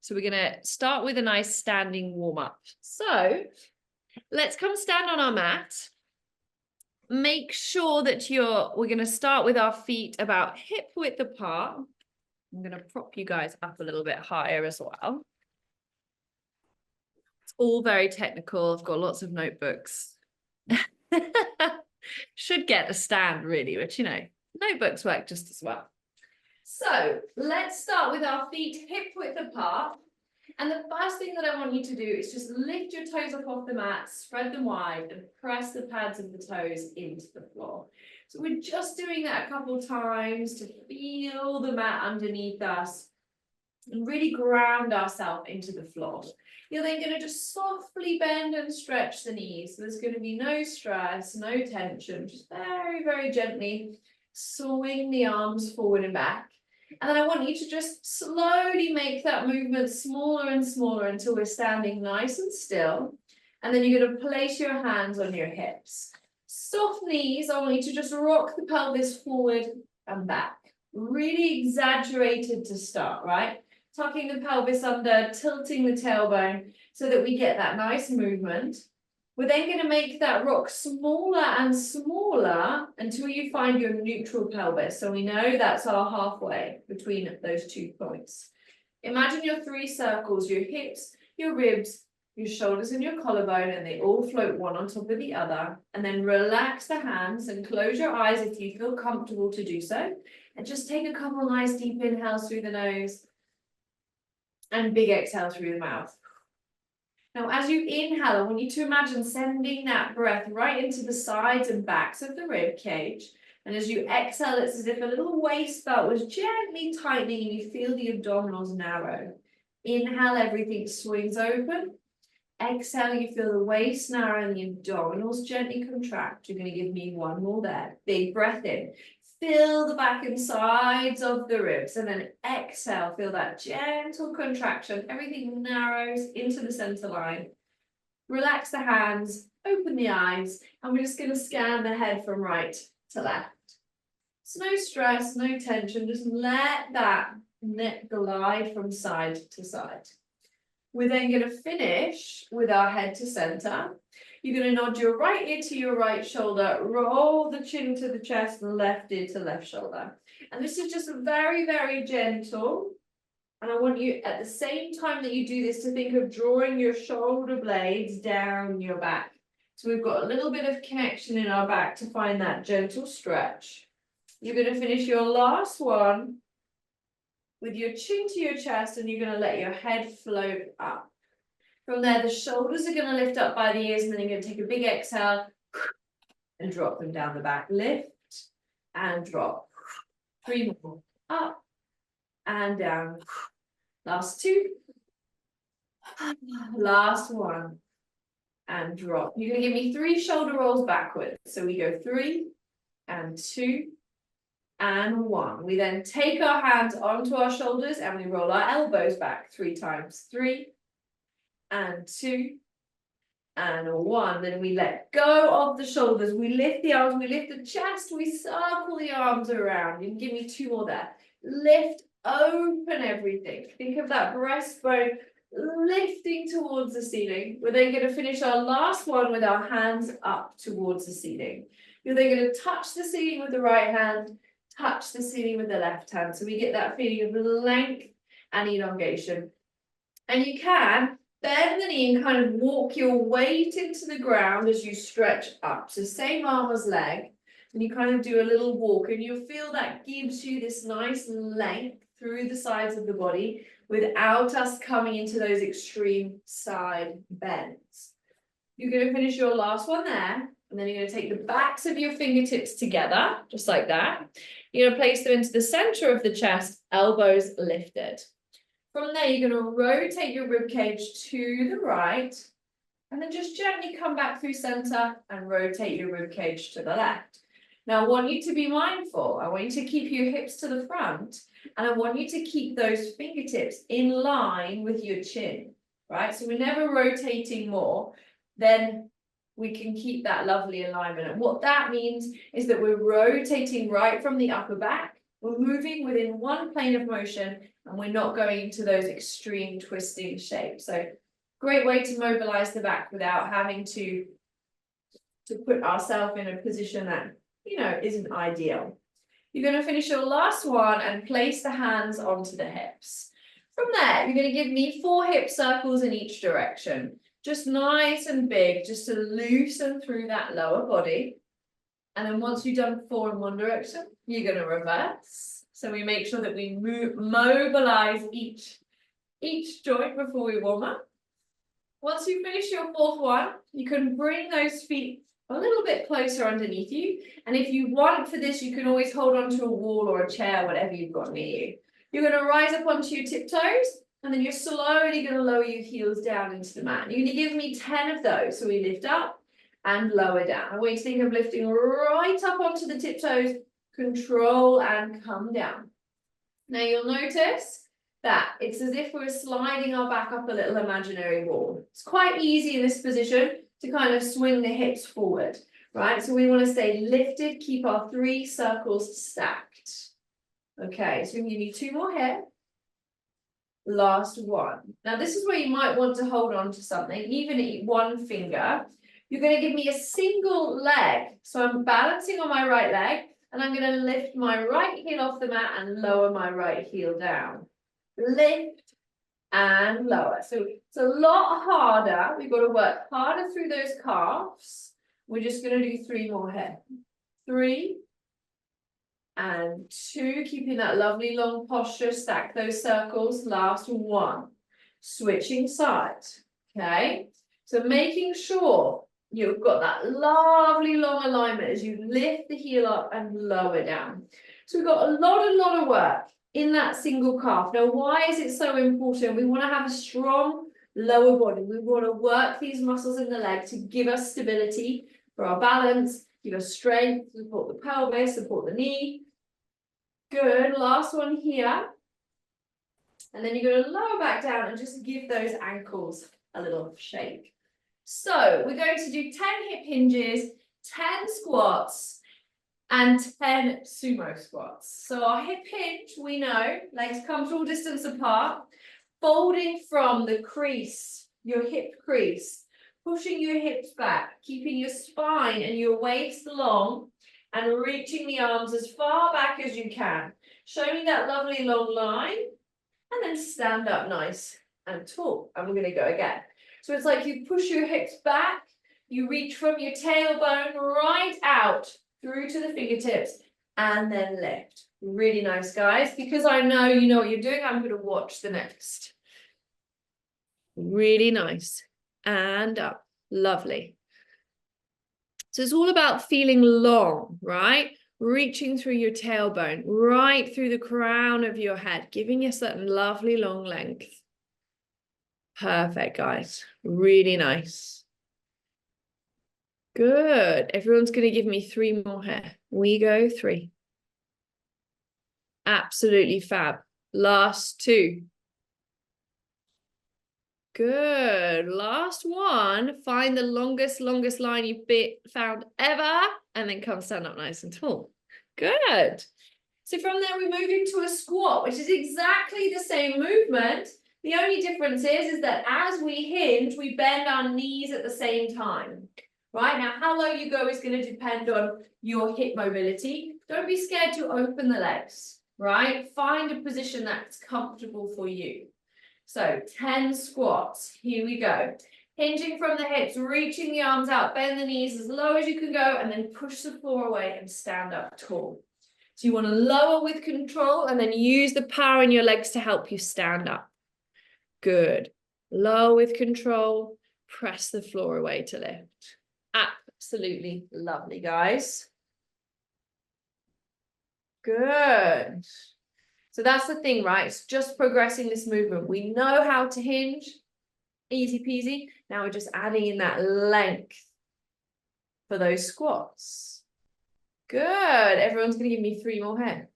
So we're going to start with a nice standing warm up. So let's come stand on our mat. Make sure that we're going to start with our feet about hip width apart. I'm going to prop you guys up a little bit higher as well. It's all very technical. I've got lots of notebooks. Should get a stand really, but you know, notebooks work just as well. So let's start with our feet hip width apart. And the first thing that I want you to do is just lift your toes up off the mat, spread them wide, and press the pads of the toes into the floor. So we're just doing that a couple times to feel the mat underneath us and really ground ourselves into the floor. You're then going to just softly bend and stretch the knees. So there's going to be no stress, no tension, just very, very gently swing the arms forward and back. And then I want you to just slowly make that movement smaller and smaller until we're standing nice and still. And then you're going to place your hands on your hips. Soft knees, I want you to just rock the pelvis forward and back. Really exaggerated to start, right? Tucking the pelvis under, tilting the tailbone so that we get that nice movement. We're then going to make that rock smaller and smaller until you find your neutral pelvis. So we know that's our halfway between those 2 points. Imagine your 3 circles, your hips, your ribs, your shoulders and your collarbone, and they all float one on top of the other. And then relax the hands and close your eyes if you feel comfortable to do so. And just take a couple nice deep inhales through the nose and big exhale through the mouth. Now, as you inhale, I want you to imagine sending that breath right into the sides and backs of the rib cage. And as you exhale, it's as if a little waist belt was gently tightening and you feel the abdominals narrow. Inhale, everything swings open. Exhale, you feel the waist narrow and the abdominals gently contract. You're going to give me one more there. Big breath in. Fill the back and sides of the ribs, and then exhale, feel that gentle contraction. Everything narrows into the center line. Relax the hands, open the eyes, and we're just going to scan the head from right to left. So no stress, no tension, just let that neck glide from side to side. We're then going to finish with our head to center. You're going to nod your right ear to your right shoulder, roll the chin to the chest, and left ear to left shoulder. And this is just very, very gentle. And I want you, at the same time that you do this, to think of drawing your shoulder blades down your back. So we've got a little bit of connection in our back to find that gentle stretch. You're going to finish your last one with your chin to your chest, and you're going to let your head float up. From there, the shoulders are going to lift up by the ears, and then you're going to take a big exhale and drop them down the back. Lift and drop. 3 more. Up and down. Last 2. Last 1. And drop. You're going to give me 3 shoulder rolls backwards. So we go 3 and 2 and 1. We then take our hands onto our shoulders and we roll our elbows back 3 times. 3 and 2 and 1. Then we let go of the shoulders. We lift the arms, we lift the chest, we circle the arms around. You can give me 2 more there. Lift, open everything. Think of that breastbone lifting towards the ceiling. We're then going to finish our last one with our hands up towards the ceiling. You're then going to touch the ceiling with the right hand, touch the ceiling with the left hand. So we get that feeling of length and elongation. And you can bend the knee and kind of walk your weight into the ground as you stretch up. So same arm as leg, and you kind of do a little walk, and you'll feel that gives you this nice length through the sides of the body without us coming into those extreme side bends. You're going to finish your last one there, and then you're going to take the backs of your fingertips together, just like that. You're going to place them into the center of the chest, elbows lifted. From there, you're going to rotate your rib cage to the right, and then just gently come back through center and rotate your rib cage to the left. Now, I want you to be mindful. I want you to keep your hips to the front, and I want you to keep those fingertips in line with your chin, right? So we're never rotating more than we can keep that lovely alignment. And what that means is that we're rotating right from the upper back We're moving within one plane of motion and we're not going into those extreme twisting shapes. So great way to mobilize the back without having to put ourselves in a position that, you know, isn't ideal. You're going to finish your last one and place the hands onto the hips. From there, you're going to give me 4 hip circles in each direction. Just nice and big, just to loosen through that lower body. And then once you've done 4 in one direction, you're going to reverse. So we make sure that we mobilize each joint before we warm up. Once you finish your 4th one, you can bring those feet a little bit closer underneath you. And if you want for this, you can always hold onto a wall or a chair, whatever you've got near you. You're going to rise up onto your tiptoes, and then you're slowly going to lower your heels down into the mat. You're going to give me 10 of those. So we lift up and lower down. I want you to think of lifting right up onto the tiptoes, control and come down. Now you'll notice that it's as if we're sliding our back up a little imaginary wall. It's quite easy in this position to kind of swing the hips forward, right? So we want to stay lifted, keep our 3 circles stacked. Okay, so we can give you 2 more here. Last one. Now this is where you might want to hold on to something, even one finger. You're going to give me a single leg. So I'm balancing on my right leg, and I'm going to lift my right heel off the mat and lower my right heel down. Lift and lower. So it's a lot harder. We've got to work harder through those calves. We're just going to do 3 more here. 3 and 2, keeping that lovely long posture. Stack those circles. Last 1. Switching sides. Okay, so making sure you've got that lovely long alignment as you lift the heel up and lower down. So we've got a lot of work in that single calf. Now, why is it so important? We want to have a strong lower body. We want to work these muscles in the leg to give us stability for our balance, give us strength, support the pelvis, support the knee. Good. Last one here. And then you're going to lower back down and just give those ankles a little shake. So we're going to do 10 hip hinges, 10 squats, and 10 sumo squats. So our hip hinge, we know, legs comfortable distance apart, folding from the crease, your hip crease, pushing your hips back, keeping your spine and your waist long, and reaching the arms as far back as you can, showing that lovely long line, and then stand up nice and tall. And we're going to go again. So it's like you push your hips back, you reach from your tailbone right out through to the fingertips, and then lift. Really nice, guys. Because I know you know what you're doing, I'm going to watch the next. Really nice. And up. Lovely. So it's all about feeling long, right? Reaching through your tailbone, right through the crown of your head, giving us that lovely long length. Perfect, guys. Really nice. Good. Everyone's going to give me 3 more here. We go 3. Absolutely fab. Last 2. Good. Last one. Find the longest line you've found ever, and then come stand up nice and tall. Good. So from there, we move into a squat, which is exactly the same movement. The only difference is that as we hinge, we bend our knees at the same time. Right? Now, how low you go is going to depend on your hip mobility. Don't be scared to open the legs, right? Find a position that's comfortable for you. So 10 squats. Here we go. Hinging from the hips, reaching the arms out, bend the knees as low as you can go, and then push the floor away and stand up tall. So you want to lower with control and then use the power in your legs to help you stand up. Good. Lower with control. Press the floor away to lift. Absolutely lovely, guys. Good. So that's the thing, right? It's just progressing this movement. We know how to hinge. Easy peasy. Now we're just adding in that length for those squats. Good. Everyone's going to give me 3 more here.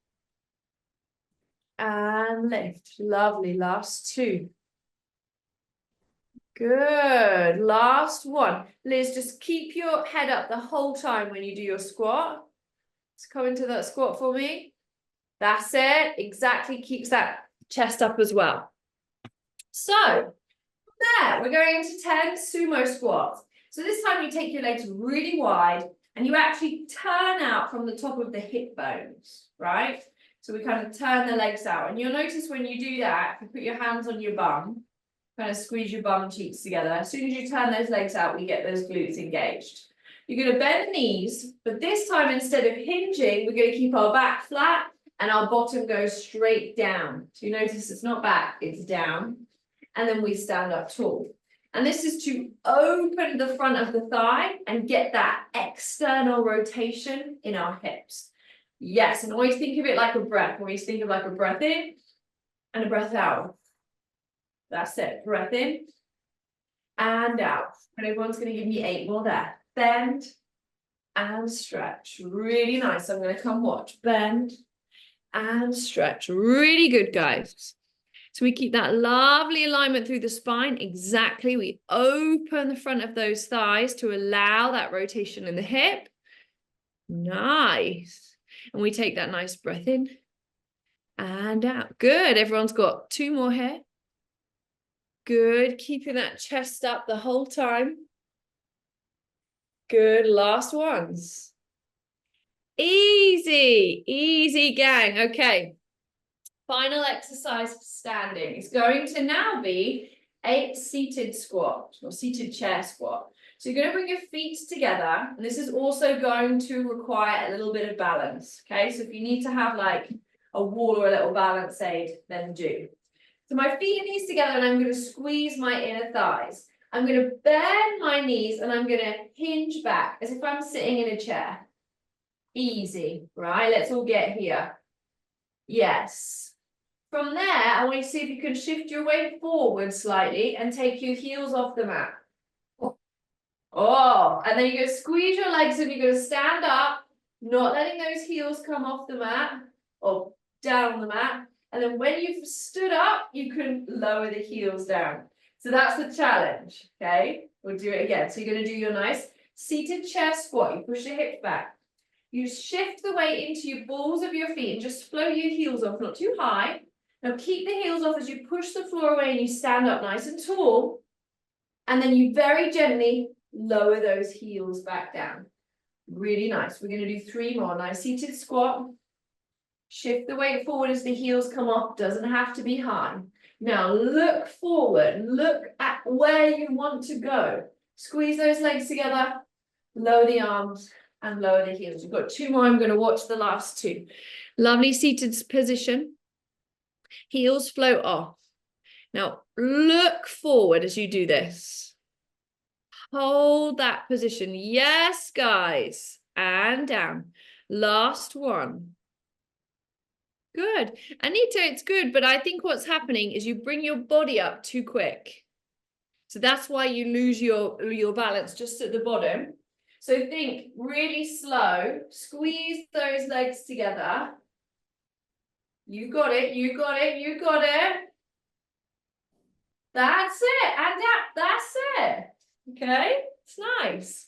And lift. Lovely. Last 2. Good. Last 1. Liz, just keep your head up the whole time when you do your squat. Let's come into that squat for me. That's it. Exactly. Keeps that chest up as well. So there, we're going into 10 sumo squats. So this time you take your legs really wide and you actually turn out from the top of the hip bones, right? So we kind of turn the legs out. And you'll notice when you do that, if you put your hands on your bum, kind of squeeze your bum cheeks together. As soon as you turn those legs out, we get those glutes engaged. You're going to bend the knees, but this time instead of hinging, we're going to keep our back flat and our bottom goes straight down. So you notice it's not back, it's down. And then we stand up tall. And this is to open the front of the thigh and get that external rotation in our hips. Yes, and always think of it like a breath. Always think of like a breath in and a breath out. That's it. Breath in and out. And everyone's going to give me 8 more there. Bend and stretch. Really nice. I'm going to come watch. Bend and stretch. Really good, guys. So we keep that lovely alignment through the spine. Exactly. We open the front of those thighs to allow that rotation in the hip. Nice. And we take that nice breath in and out. Good. Everyone's got 2 more here. Good. Keeping that chest up the whole time. Good. Last ones. Easy. Easy, gang. Okay. Final exercise standing. It's going to now be a seated squat or seated chair squat. So you're going to bring your feet together, and this is also going to require a little bit of balance. Okay, so if you need to have like a wall or a little balance aid, then do. So my feet and knees together, and I'm going to squeeze my inner thighs. I'm going to bend my knees, and I'm going to hinge back as if I'm sitting in a chair. Easy, right? Let's all get here. Yes. From there, I want you to see if you can shift your weight forward slightly and take your heels off the mat. Oh, and then you're going to squeeze your legs and you're going to stand up, not letting those heels come off the mat or down on the mat. And then when you've stood up, you can lower the heels down. So that's the challenge, okay? We'll do it again. So you're going to do your nice seated chair squat. You push your hips back. You shift the weight into your balls of your feet and just float your heels off, not too high. Now keep the heels off as you push the floor away and you stand up nice and tall. And then you very gently lower those heels back down. Really nice. We're going to do 3 more. Nice seated squat. Shift the weight forward as the heels come off. Doesn't have to be high. Now look forward. Look at where you want to go. Squeeze those legs together. Lower the arms and lower the heels. You've got 2 more. I'm going to watch the last 2. Lovely seated position. Heels float off. Now look forward as you do this. Hold that position. Yes, guys. And down. Last one. Good. Anita, it's good, but I think what's happening is you bring your body up too quick. So that's why you lose your balance just at the bottom. So think really slow. Squeeze those legs together. You got it, you got it, you got it. That's it, and that's it. Okay, it's nice.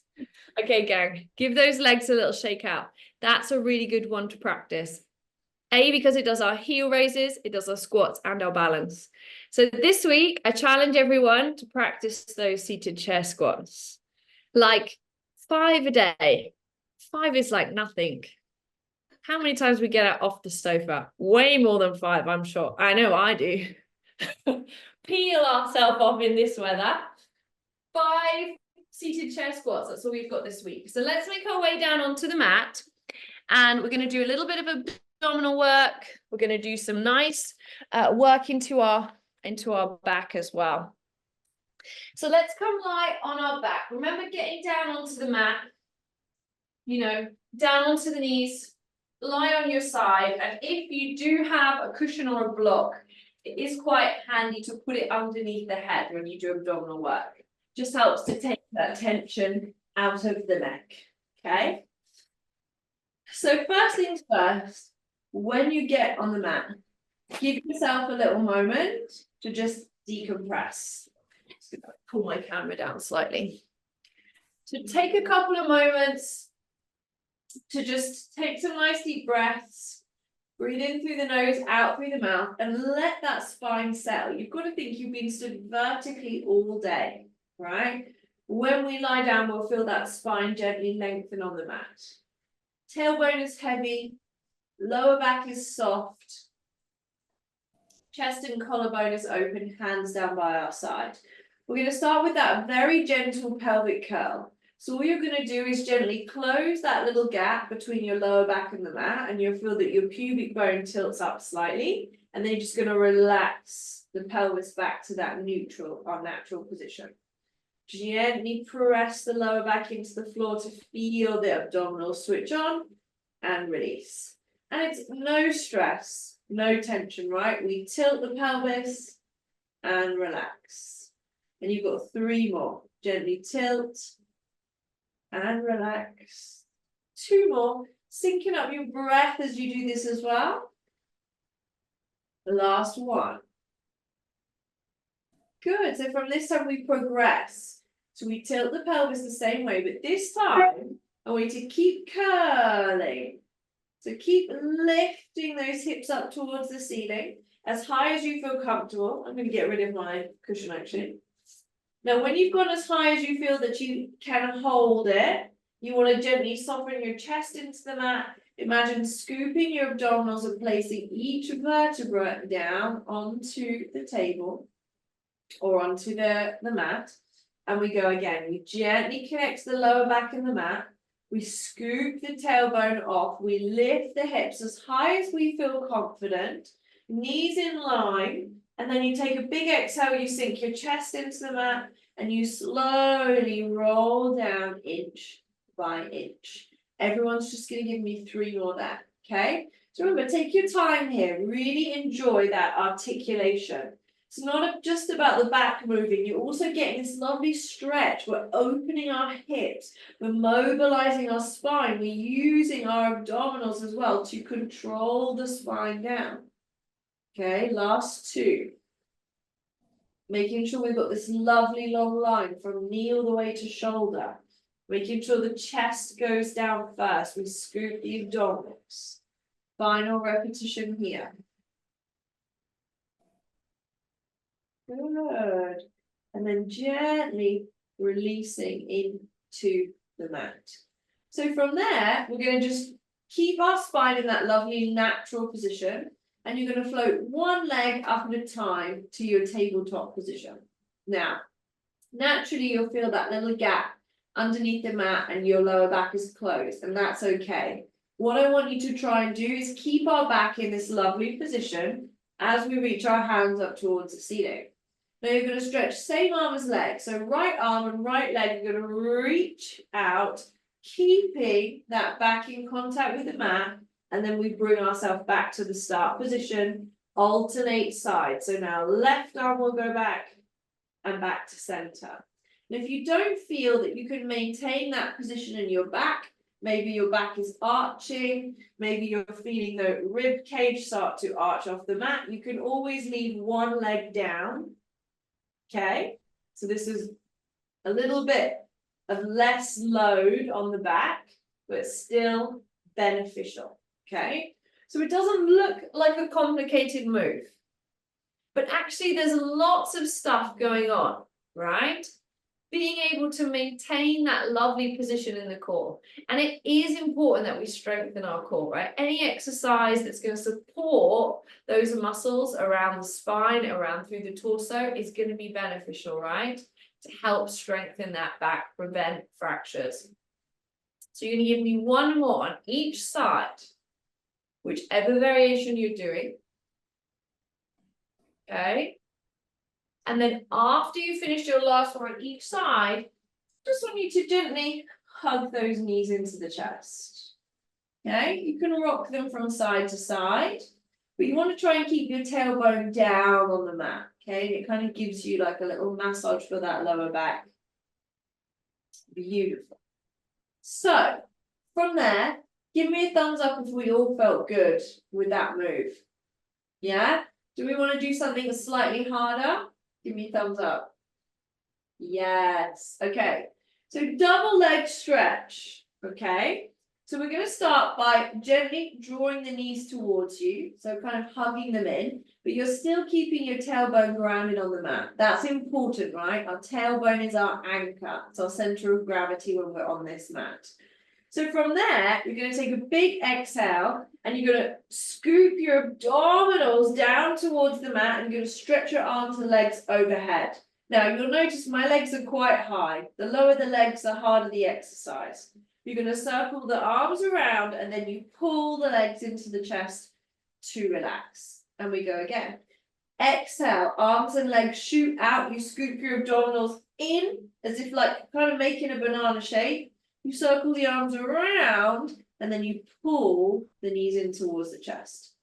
Okay, gang, give those legs a little shake out. That's a really good one to practice. Because it does our heel raises, it does our squats and our balance. So this week, I challenge everyone to practice those seated chair squats. Like 5 a day. 5 is like nothing. How many times we get out off the sofa? Way more than 5, I'm sure. I know I do. Peel ourselves off in this weather. 5 seated chair squats. That's all we've got this week. So let's make our way down onto the mat. And we're going to do a little bit of abdominal work. We're going to do some nice work into our back as well. So let's come lie on our back. Remember getting down onto the mat, down onto the knees. Lie on your side, and if you do have a cushion or a block, it is quite handy to put it underneath the head when you do abdominal work. Just helps to take that tension out of the neck, okay? So first things first, when you get on the mat, give yourself a little moment to just decompress. Just gonna pull my camera down slightly. So take a couple of moments to just take some nice deep breaths, Breathe in through the nose, out through the mouth, and let that spine settle. You've got to think you've been stood vertically all day, right? When we lie down, we'll feel that spine gently lengthen on the mat. Tailbone is heavy, lower back is soft, chest and collarbone is open, hands down by our side. We're going to start with that very gentle pelvic curl. So all you're going to do is gently close that little gap between your lower back and the mat, and you'll feel that your pubic bone tilts up slightly, and then you're just going to relax the pelvis back to that neutral or natural position. Gently press the lower back into the floor to feel the abdominal switch on and release. And it's no stress, no tension, right? We tilt the pelvis and relax. And you've got 3 more. Gently tilt and relax. 2 more. Syncing up your breath as you do this as well. The last 1. Good. So from this time we progress. So we tilt the pelvis the same way, but this time I want you to keep curling. So keep lifting those hips up towards the ceiling as high as you feel comfortable. I'm going to get rid of my cushion actually. Now, when you've gone as high as you feel that you can hold it, you want to gently soften your chest into the mat. Imagine scooping your abdominals and placing each vertebra down onto the table or onto the mat. And we go again. We gently connect the lower back and the mat. We scoop the tailbone off. We lift the hips as high as we feel confident. Knees in line. And then you take a big exhale. You sink your chest into the mat. And you slowly roll down inch by inch. Everyone's just going to give me 3 more there. Okay? So remember, take your time here. Really enjoy that articulation. It's not just about the back moving. You're also getting this lovely stretch. We're opening our hips. We're mobilizing our spine. We're using our abdominals as well to control the spine down. Okay, last 2. Making sure we've got this lovely long line from knee all the way to shoulder. Making sure the chest goes down first. We scoop the abdominals. Final repetition here. Good. And then gently releasing into the mat. So from there, we're going to just keep our spine in that lovely natural position. And you're going to float one leg up at a time to your tabletop position. Now, naturally, you'll feel that little gap underneath the mat and your lower back is closed. And that's okay. What I want you to try and do is keep our back in this lovely position as we reach our hands up towards the ceiling. Now you're going to stretch same arm as leg. So right arm and right leg, you're going to reach out, keeping that back in contact with the mat. And then we bring ourselves back to the start position, alternate sides. So now left arm will go back and back to center. And if you don't feel that you can maintain that position in your back, maybe your back is arching, maybe you're feeling the rib cage start to arch off the mat, you can always leave one leg down. Okay, so this is a little bit of less load on the back, but still beneficial. Okay, so it doesn't look like a complicated move, but actually there's lots of stuff going on, right? Being able to maintain that lovely position in the core. And it is important that we strengthen our core, right? Any exercise that's going to support those muscles around the spine, around through the torso is going to be beneficial, right? To help strengthen that back, prevent fractures. So you're going to give me 1 more on each side, whichever variation you're doing. Okay. And then after you finish your last one on each side, just want you to gently hug those knees into the chest. Okay, you can rock them from side to side, but you want to try and keep your tailbone down on the mat. Okay, it kind of gives you like a little massage for that lower back. Beautiful. So from there, give me a thumbs up if we all felt good with that move. Yeah? Do we want to do something slightly harder? Give me a thumbs up. Yes. Okay. So double leg stretch. Okay. So we're going to start by gently drawing the knees towards you, so kind of hugging them in, but you're still keeping your tailbone grounded on the mat. That's important, right? Our tailbone is our anchor. It's our center of gravity when we're on this mat. So from there, you're going to take a big exhale and you're going to scoop your abdominals down towards the mat and you're going to stretch your arms and legs overhead. Now, you'll notice my legs are quite high. The lower the legs, the harder the exercise. You're going to circle the arms around and then you pull the legs into the chest to relax. And we go again. Exhale, arms and legs shoot out. You scoop your abdominals in as if like kind of making a banana shape. You circle the arms around and then you pull the knees in towards the chest.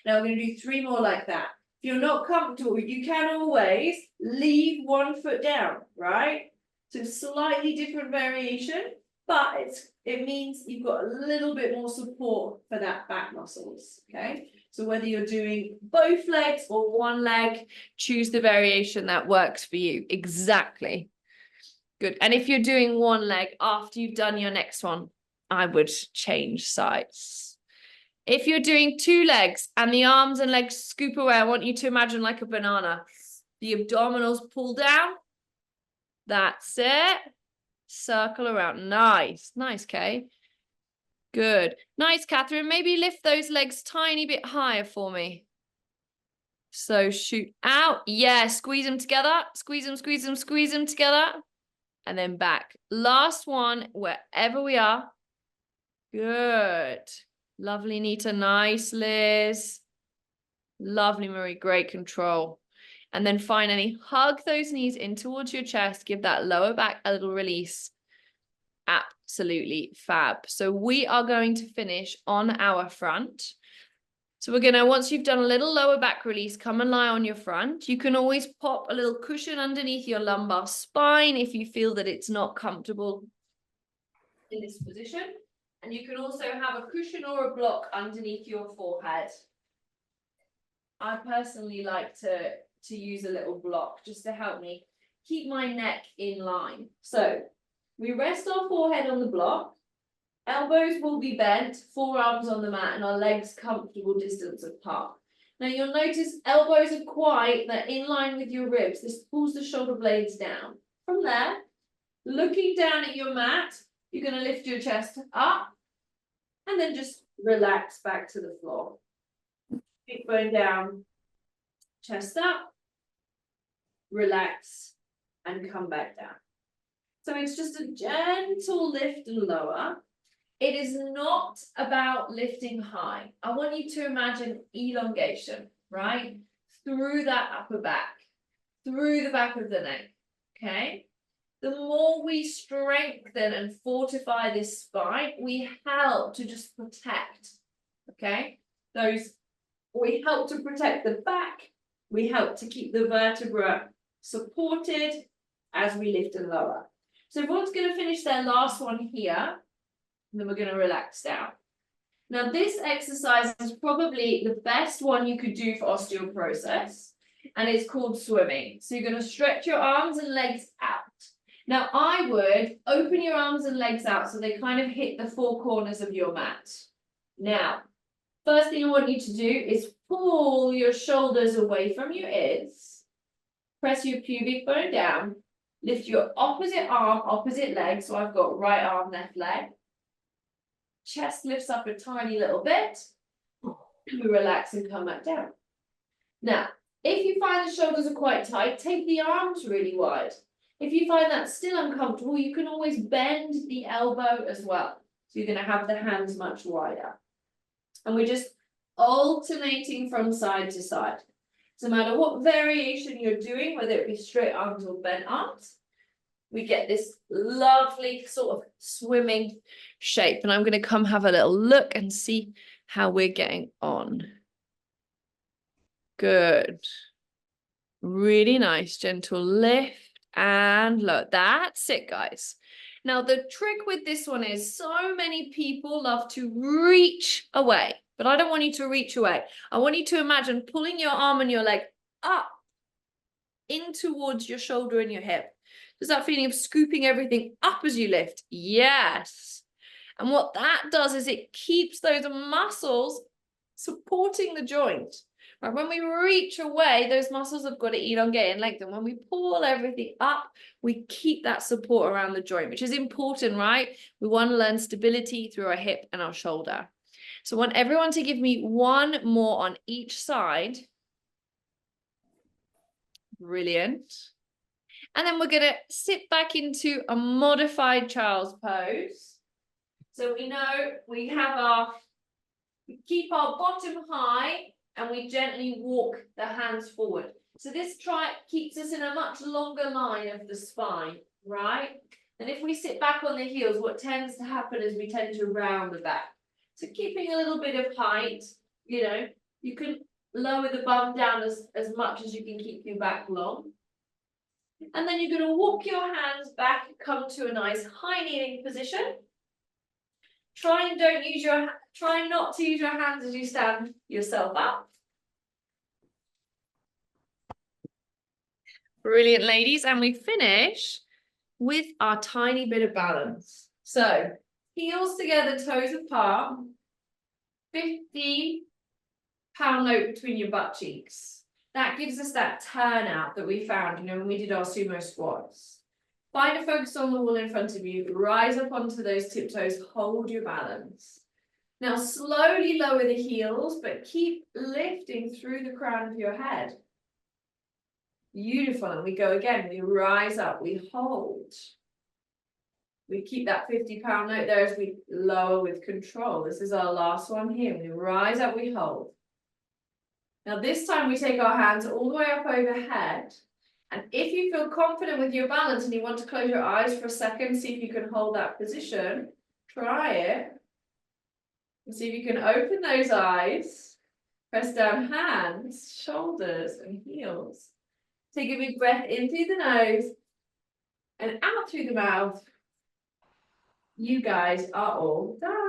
Now we're going to do 3 more like that. If you're not comfortable, you can always leave one foot down, right? So slightly different variation, but it means you've got a little bit more support for that back muscles, okay? So whether you're doing both legs or one leg, choose the variation that works for you. Exactly. Good. And if you're doing one leg after you've done your next one, I would change sides. If you're doing 2 legs and the arms and legs scoop away, I want you to imagine like a banana. The abdominals pull down. That's it. Circle around. Nice. Nice, Kay. Good. Nice, Catherine. Maybe lift those legs tiny bit higher for me. So shoot out. Yeah, squeeze them together. Squeeze them, squeeze them, squeeze them together. And then back. Last one, wherever we are. Good. Lovely, Nita. Nice, Liz. Lovely, Marie. Great control. And then finally, hug those knees in towards your chest. Give that lower back a little release. Absolutely fab. So we are going to finish on our front. So we're going to, once you've done a little lower back release, come and lie on your front. You can always pop a little cushion underneath your lumbar spine if you feel that it's not comfortable in this position. And you can also have a cushion or a block underneath your forehead. I personally like to use a little block just to help me keep my neck in line. So we rest our forehead on the block. Elbows will be bent, forearms on the mat, and our legs comfortable distance apart. Now you'll notice elbows are they're in line with your ribs. This pulls the shoulder blades down. From there, looking down at your mat, you're going to lift your chest up and then just relax back to the floor. Big bone down, chest up, relax, and come back down. So it's just a gentle lift and lower. It is not about lifting high. I want you to imagine elongation, right? Through that upper back, through the back of the neck, okay? The more we strengthen and fortify this spine, we help to just protect, okay? We help to protect the back. We help to keep the vertebra supported as we lift and lower. So everyone's going to finish their last one here. And then we're going to relax down. Now, this exercise is probably the best one you could do for osteoporosis, and it's called swimming. So you're going to stretch your arms and legs out. Now, I would open your arms and legs out so they kind of hit the 4 corners of your mat. Now, first thing I want you to do is pull your shoulders away from your ears. Press your pubic bone down. Lift your opposite arm, opposite leg. So I've got right arm, left leg. Chest lifts up a tiny little bit. We relax and come back down. Now, if you find the shoulders are quite tight, take the arms really wide. If you find that still uncomfortable, you can always bend the elbow as well. So you're going to have the hands much wider. And we're just alternating from side to side. So no matter what variation you're doing, whether it be straight arms or bent arms, we get this lovely sort of swimming shape. And I'm going to come have a little look and see how we're getting on. Good. Really nice, gentle lift and lower. That's it, guys. Now, the trick with this one is so many people love to reach away, but I don't want you to reach away. I want you to imagine pulling your arm and your leg up in towards your shoulder and your hip. Does that feeling of scooping everything up as you lift? Yes. And what that does is it keeps those muscles supporting the joint. Right? When we reach away, those muscles have got to elongate and lengthen. When we pull everything up, we keep that support around the joint, which is important, right? We want to learn stability through our hip and our shoulder. So I want everyone to give me one more on each side. Brilliant. And then we're going to sit back into a modified child's pose. So we know we keep our bottom high and we gently walk the hands forward. So this keeps us in a much longer line of the spine, right? And if we sit back on the heels, what tends to happen is we tend to round the back. So keeping a little bit of height, you know, you can lower the bum down as much as you can keep your back long. And then you're going to walk your hands back, come to a nice high kneeling position. Try not to use your hands as you stand yourself up. Brilliant, ladies. And we finish with our tiny bit of balance. So heels together, toes apart, 50-pound note between your butt cheeks. That gives us that turnout that we found, you know, when we did our sumo squats. Find a focus on the wall in front of you, rise up onto those tiptoes, hold your balance. Now slowly lower the heels, but keep lifting through the crown of your head. Beautiful, and we go again, we rise up, we hold. We keep that 50-pound note there as we lower with control. This is our last one here, we rise up, we hold. Now this time we take our hands all the way up overhead. And if you feel confident with your balance and you want to close your eyes for a second, see if you can hold that position, try it. And see if you can open those eyes, press down hands, shoulders and heels. Take a big breath in through the nose and out through the mouth. You guys are all done.